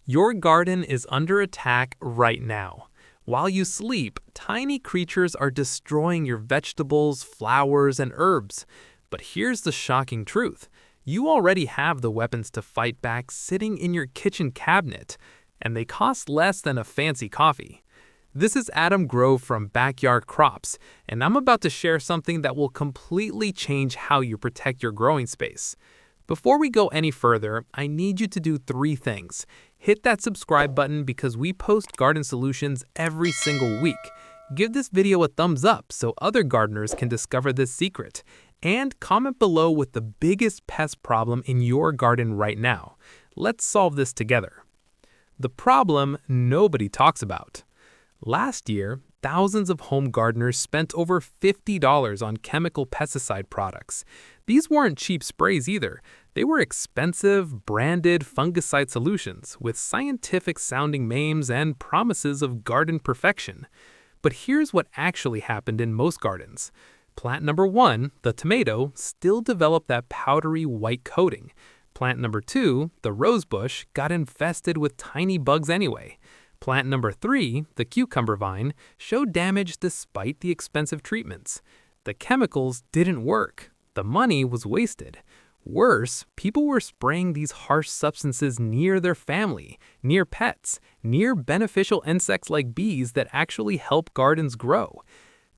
Your garden is under attack right now. While you sleep, tiny creatures are destroying your vegetables, flowers, and herbs. But here's the shocking truth. You already have the weapons to fight back sitting in your kitchen cabinet, and they cost less than a fancy coffee. This is Adam Grove from Backyard Crops, and I'm about to share something that will completely change how you protect your growing space. Before we go any further, I need you to do 3 things. Hit that subscribe button because we post garden solutions every single week. Give this video a thumbs up so other gardeners can discover this secret. And comment below with the biggest pest problem in your garden right now. Let's solve this together. The problem nobody talks about. Last year, thousands of home gardeners spent over $50 on chemical pesticide products. These weren't cheap sprays either. They were expensive, branded fungicide solutions with scientific-sounding names and promises of garden perfection. But here's what actually happened in most gardens. Plant number 1, the tomato, still developed that powdery white coating. Plant number 2, the rosebush, got infested with tiny bugs anyway. Plant number 3, the cucumber vine, showed damage despite the expensive treatments. The chemicals didn't work. The money was wasted. Worse, people were spraying these harsh substances near their family, near pets, near beneficial insects like bees that actually help gardens grow.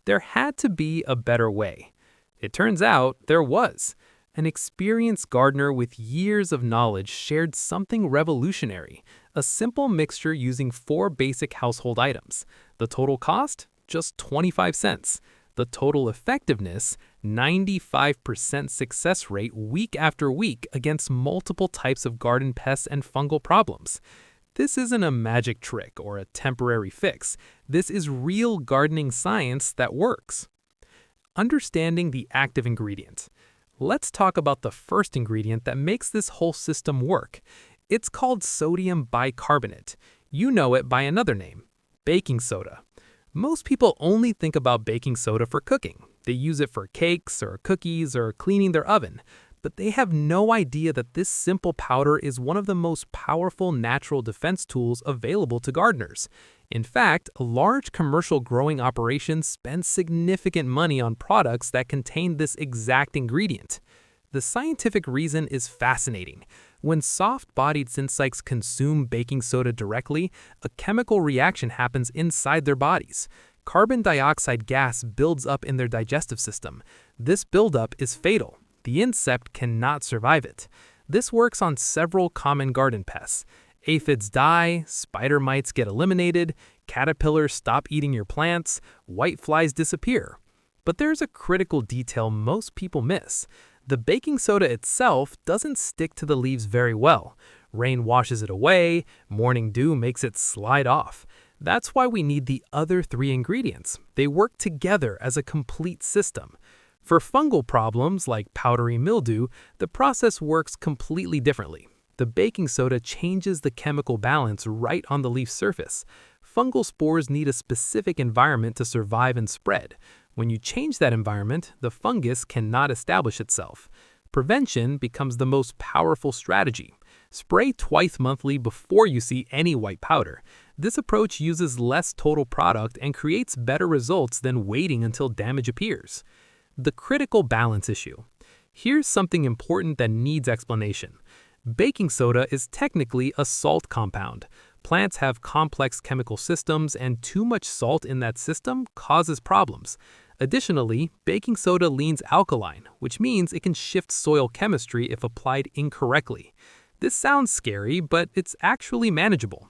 There had to be a better way. It turns out there was. An experienced gardener with years of knowledge shared something revolutionary, a simple mixture using 4 basic household items. The total cost? Just 25 cents. The total effectiveness? 95% success rate week after week against multiple types of garden pests and fungal problems. This isn't a magic trick or a temporary fix. This is real gardening science that works. Understanding the active ingredient. Let's talk about the first ingredient that makes this whole system work. It's called sodium bicarbonate. You know it by another name, baking soda. Most people only think about baking soda for cooking. They use it for cakes or cookies or cleaning their oven. But they have no idea that this simple powder is one of the most powerful natural defense tools available to gardeners. In fact, large commercial growing operations spend significant money on products that contain this exact ingredient. The scientific reason is fascinating. When soft-bodied insects consume baking soda directly, a chemical reaction happens inside their bodies. Carbon dioxide gas builds up in their digestive system. This buildup is fatal. The insect cannot survive it. This works on several common garden pests. Aphids die, spider mites get eliminated, caterpillars stop eating your plants, whiteflies disappear. But there's a critical detail most people miss. The baking soda itself doesn't stick to the leaves very well. Rain washes it away, morning dew makes it slide off. That's why we need the other 3 ingredients. They work together as a complete system. For fungal problems like powdery mildew, the process works completely differently. The baking soda changes the chemical balance right on the leaf surface. Fungal spores need a specific environment to survive and spread. When you change that environment, the fungus cannot establish itself. Prevention becomes the most powerful strategy. Spray twice monthly before you see any white powder. This approach uses less total product and creates better results than waiting until damage appears. The critical balance issue. Here's something important that needs explanation. Baking soda is technically a salt compound. Plants have complex chemical systems, and too much salt in that system causes problems. Additionally, baking soda leans alkaline, which means it can shift soil chemistry if applied incorrectly. This sounds scary, but it's actually manageable.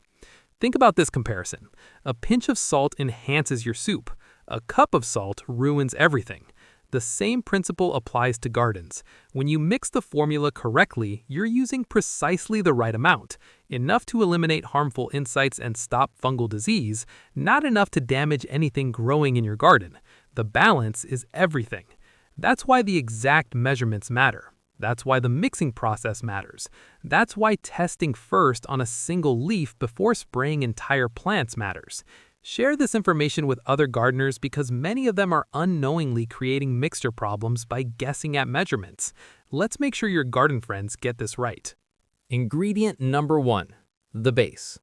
Think about this comparison. A pinch of salt enhances your soup. A cup of salt ruins everything. The same principle applies to gardens. When you mix the formula correctly, you're using precisely the right amount, enough to eliminate harmful insects and stop fungal disease, not enough to damage anything growing in your garden. The balance is everything. That's why the exact measurements matter. That's why the mixing process matters. That's why testing first on a single leaf before spraying entire plants matters. Share this information with other gardeners because many of them are unknowingly creating mixture problems by guessing at measurements. Let's make sure your garden friends get this right. Ingredient number 1. the base.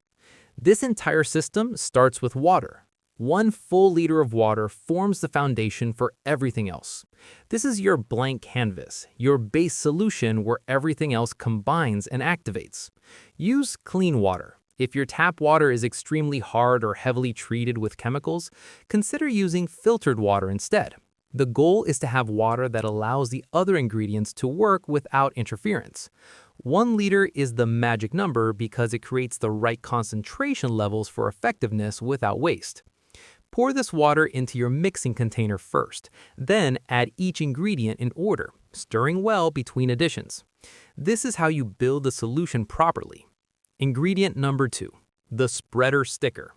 This entire system starts with water. 1 full liter of water forms the foundation for everything else. This is your blank canvas, your base solution where everything else combines and activates. Use clean water. If your tap water is extremely hard or heavily treated with chemicals, consider using filtered water instead. The goal is to have water that allows the other ingredients to work without interference. 1 liter is the magic number because it creates the right concentration levels for effectiveness without waste. Pour this water into your mixing container first, then add each ingredient in order, stirring well between additions. This is how you build the solution properly. Ingredient number 2, the spreader sticker.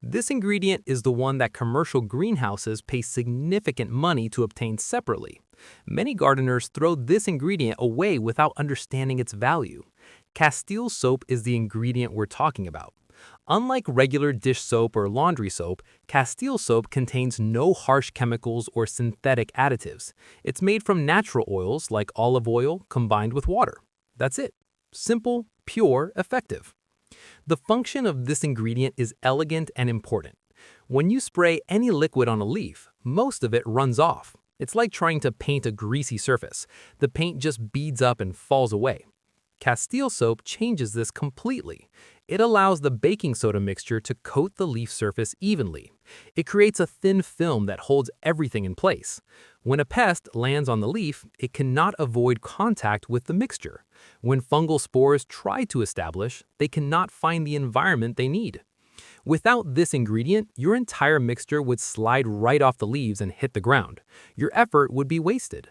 This ingredient is the one that commercial greenhouses pay significant money to obtain separately. Many gardeners throw this ingredient away without understanding its value. Castile soap is the ingredient we're talking about. Unlike regular dish soap or laundry soap, Castile soap contains no harsh chemicals or synthetic additives. It's made from natural oils like olive oil combined with water. That's it. Simple, pure, effective. The function of this ingredient is elegant and important. When you spray any liquid on a leaf, most of it runs off. It's like trying to paint a greasy surface. The paint just beads up and falls away. Castile soap changes this completely. It allows the baking soda mixture to coat the leaf surface evenly. It creates a thin film that holds everything in place. When a pest lands on the leaf, it cannot avoid contact with the mixture. When fungal spores try to establish, they cannot find the environment they need. Without this ingredient, your entire mixture would slide right off the leaves and hit the ground. Your effort would be wasted.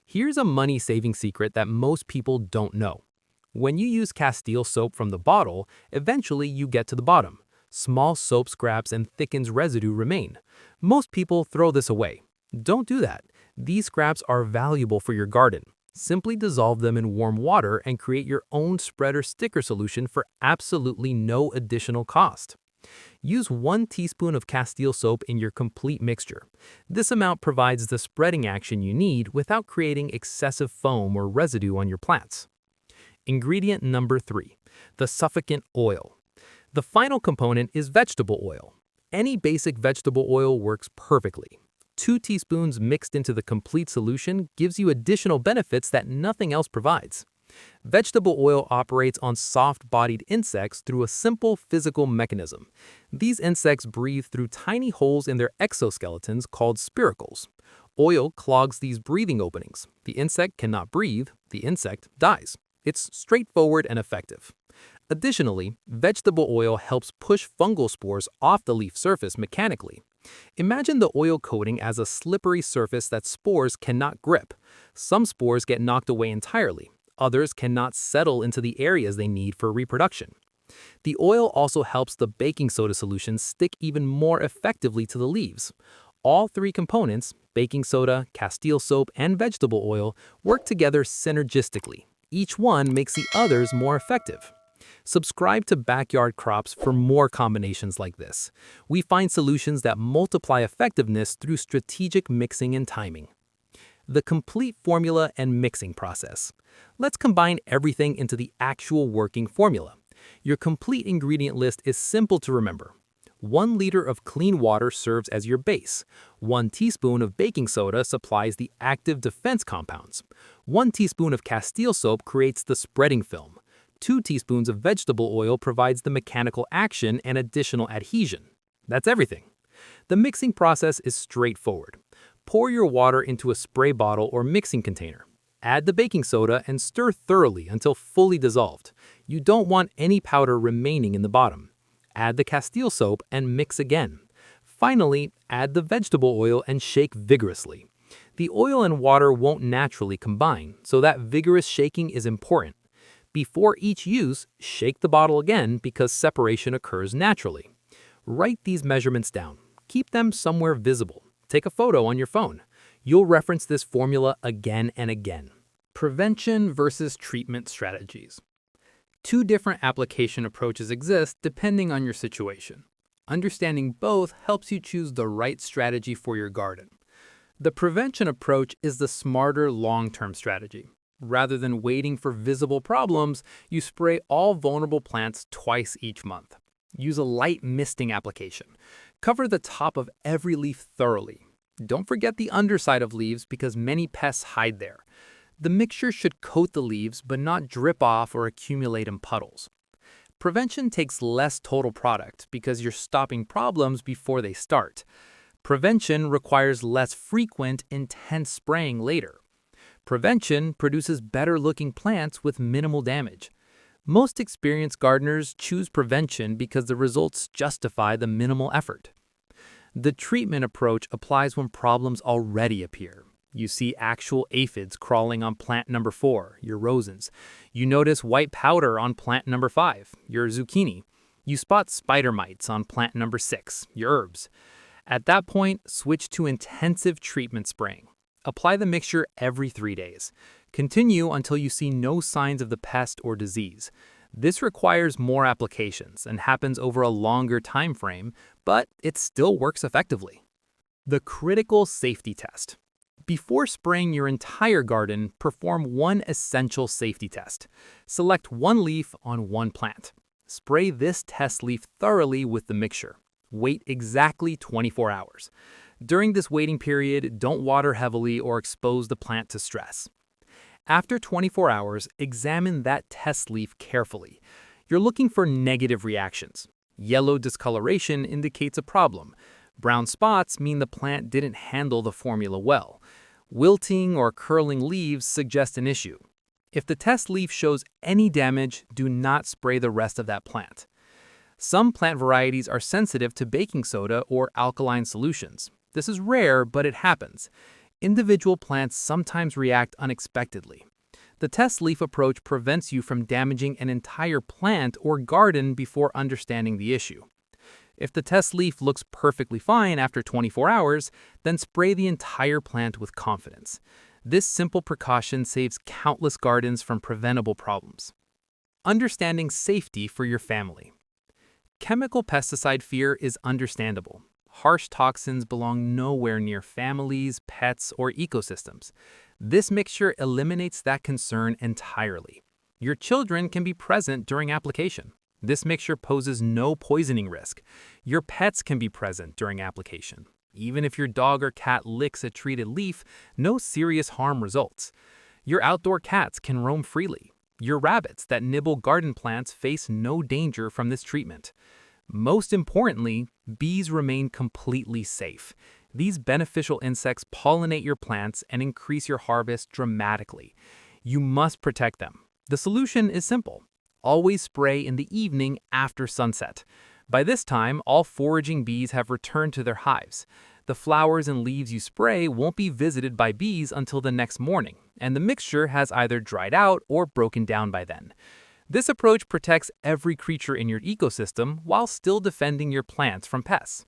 Here's a money-saving secret that most people don't know. When you use Castile soap from the bottle, eventually you get to the bottom. Small soap scraps and thickened residue remain. Most people throw this away. Don't do that. These scraps are valuable for your garden. Simply dissolve them in warm water and create your own spreader sticker solution for absolutely no additional cost. Use 1 teaspoon of Castile soap in your complete mixture. This amount provides the spreading action you need without creating excessive foam or residue on your plants. Ingredient number 3, the suffocant oil. The final component is vegetable oil. Any basic vegetable oil works perfectly. 2 teaspoons mixed into the complete solution gives you additional benefits that nothing else provides. Vegetable oil operates on soft-bodied insects through a simple physical mechanism. These insects breathe through tiny holes in their exoskeletons called spiracles. Oil clogs these breathing openings. The insect cannot breathe, the insect dies. It's straightforward and effective. Additionally, vegetable oil helps push fungal spores off the leaf surface mechanically. Imagine the oil coating as a slippery surface that spores cannot grip. Some spores get knocked away entirely. Others cannot settle into the areas they need for reproduction. The oil also helps the baking soda solution stick even more effectively to the leaves. All 3 components, baking soda, Castile soap, and vegetable oil, work together synergistically. Each one makes the others more effective. Subscribe to Backyard Crops for more combinations like this. We find solutions that multiply effectiveness through strategic mixing and timing. The complete formula and mixing process. Let's combine everything into the actual working formula. Your complete ingredient list is simple to remember. 1 liter of clean water serves as your base. 1 teaspoon of baking soda supplies the active defense compounds. 1 teaspoon of Castile soap creates the spreading film. 2 teaspoons of vegetable oil provides the mechanical action and additional adhesion. That's everything. The mixing process is straightforward. Pour your water into a spray bottle or mixing container. Add the baking soda and stir thoroughly until fully dissolved. You don't want any powder remaining in the bottom. Add the Castile soap and mix again. Finally, add the vegetable oil and shake vigorously. The oil and water won't naturally combine, so that vigorous shaking is important. Before each use, shake the bottle again because separation occurs naturally. Write these measurements down. Keep them somewhere visible. Take a photo on your phone. You'll reference this formula again and again. Prevention versus treatment strategies. 2 different application approaches exist depending on your situation. Understanding both helps you choose the right strategy for your garden. The prevention approach is the smarter long-term strategy. Rather than waiting for visible problems, you spray all vulnerable plants twice each month. Use a light misting application. Cover the top of every leaf thoroughly. Don't forget the underside of leaves because many pests hide there. The mixture should coat the leaves but not drip off or accumulate in puddles. Prevention takes less total product because you're stopping problems before they start. Prevention requires less frequent, intense spraying later. Prevention produces better-looking plants with minimal damage. Most experienced gardeners choose prevention because the results justify the minimal effort. The treatment approach applies when problems already appear. You see actual aphids crawling on plant number 4, your rosens. You notice white powder on plant number 5, your zucchini. You spot spider mites on plant number 6, your herbs. At that point, switch to intensive treatment spraying. Apply the mixture every 3 days. Continue until you see no signs of the pest or disease. This requires more applications and happens over a longer time frame, but it still works effectively. The critical safety test. Before spraying your entire garden, perform one essential safety test. Select one leaf on one plant. Spray this test leaf thoroughly with the mixture. Wait exactly 24 hours. During this waiting period, don't water heavily or expose the plant to stress. After 24 hours, examine that test leaf carefully. You're looking for negative reactions. Yellow discoloration indicates a problem. Brown spots mean the plant didn't handle the formula well. Wilting or curling leaves suggest an issue. If the test leaf shows any damage, do not spray the rest of that plant. Some plant varieties are sensitive to baking soda or alkaline solutions. This is rare, but it happens. Individual plants sometimes react unexpectedly. The test leaf approach prevents you from damaging an entire plant or garden before understanding the issue. If the test leaf looks perfectly fine after 24 hours, then spray the entire plant with confidence. This simple precaution saves countless gardens from preventable problems. Understanding safety for your family. Chemical pesticide fear is understandable. Harsh toxins belong nowhere near families, pets, or ecosystems. This mixture eliminates that concern entirely. Your children can be present during application. This mixture poses no poisoning risk. Your pets can be present during application. Even if your dog or cat licks a treated leaf, no serious harm results. Your outdoor cats can roam freely. Your rabbits that nibble garden plants face no danger from this treatment. Most importantly, bees remain completely safe. These beneficial insects pollinate your plants and increase your harvest dramatically. You must protect them. The solution is simple. Always spray in the evening after sunset. By this time, all foraging bees have returned to their hives. The flowers and leaves you spray won't be visited by bees until the next morning, and the mixture has either dried out or broken down by then. This approach protects every creature in your ecosystem while still defending your plants from pests.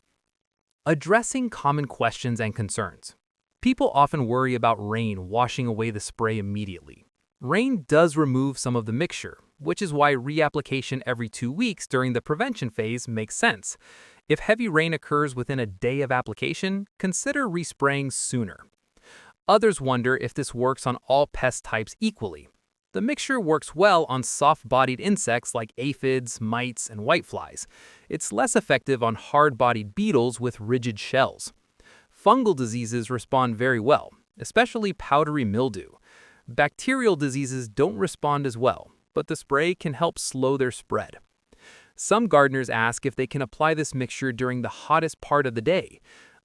Addressing common questions and concerns. People often worry about rain washing away the spray immediately. Rain does remove some of the mixture, which is why reapplication every 2 weeks during the prevention phase makes sense. If heavy rain occurs within a day of application, consider respraying sooner. Others wonder if this works on all pest types equally. The mixture works well on soft-bodied insects like aphids, mites, and whiteflies. It's less effective on hard-bodied beetles with rigid shells. Fungal diseases respond very well, especially powdery mildew. Bacterial diseases don't respond as well, but the spray can help slow their spread. Some gardeners ask if they can apply this mixture during the hottest part of the day.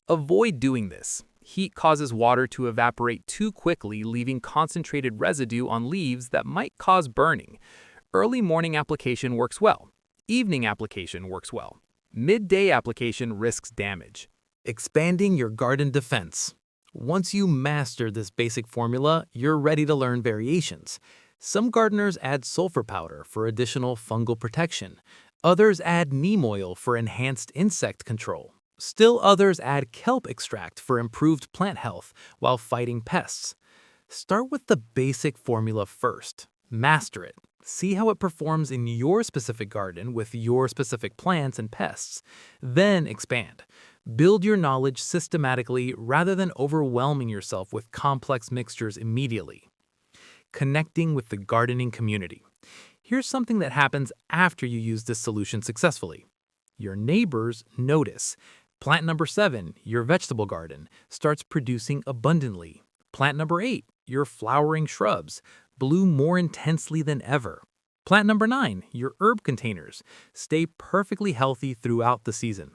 Avoid doing this. Heat causes water to evaporate too quickly, leaving concentrated residue on leaves that might cause burning. Early morning application works well. Evening application works well. Midday application risks damage. Expanding your garden defense. Once you master this basic formula, you're ready to learn variations. Some gardeners add sulfur powder for additional fungal protection. Others add neem oil for enhanced insect control. Still others add kelp extract for improved plant health while fighting pests. Start with the basic formula first. Master it. See how it performs in your specific garden with your specific plants and pests. Then expand. Build your knowledge systematically rather than overwhelming yourself with complex mixtures immediately. connecting with the gardening community. Here's something that happens after you use this solution successfully. Your neighbors notice. Plant number 7, your vegetable garden, starts producing abundantly. Plant number 8, your flowering shrubs, bloom more intensely than ever. Plant number 9, your herb containers, stay perfectly healthy throughout the season.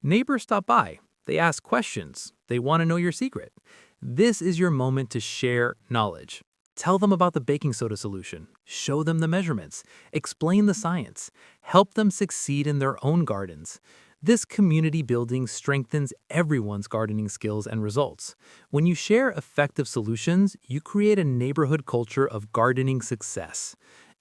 Neighbors stop by. They ask questions. They want to know your secret. This is your moment to share knowledge. Tell them about the baking soda solution. Show them the measurements. Explain the science. Help them succeed in their own gardens. This community building strengthens everyone's gardening skills and results. When you share effective solutions, you create a neighborhood culture of gardening success.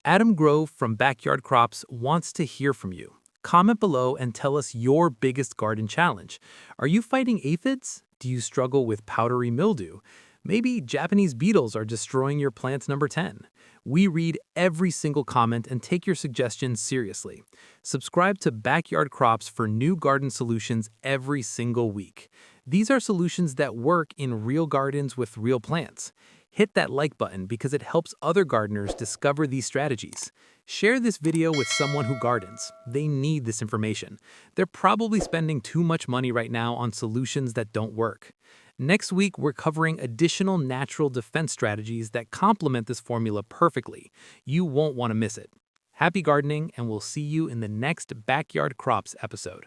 Adam Grove from Backyard Crops wants to hear from you. Comment below and tell us your biggest garden challenge. Are you fighting aphids? Do you struggle with powdery mildew? Maybe Japanese beetles are destroying your plant's number 10. We read every single comment and take your suggestions seriously. Subscribe to Backyard Crops for new garden solutions every single week. These are solutions that work in real gardens with real plants. Hit that like button because it helps other gardeners discover these strategies. Share this video with someone who gardens. They need this information. They're probably spending too much money right now on solutions that don't work. Next week, we're covering additional natural defense strategies that complement this formula perfectly. You won't want to miss it. Happy gardening, and we'll see you in the next Backyard Crops episode.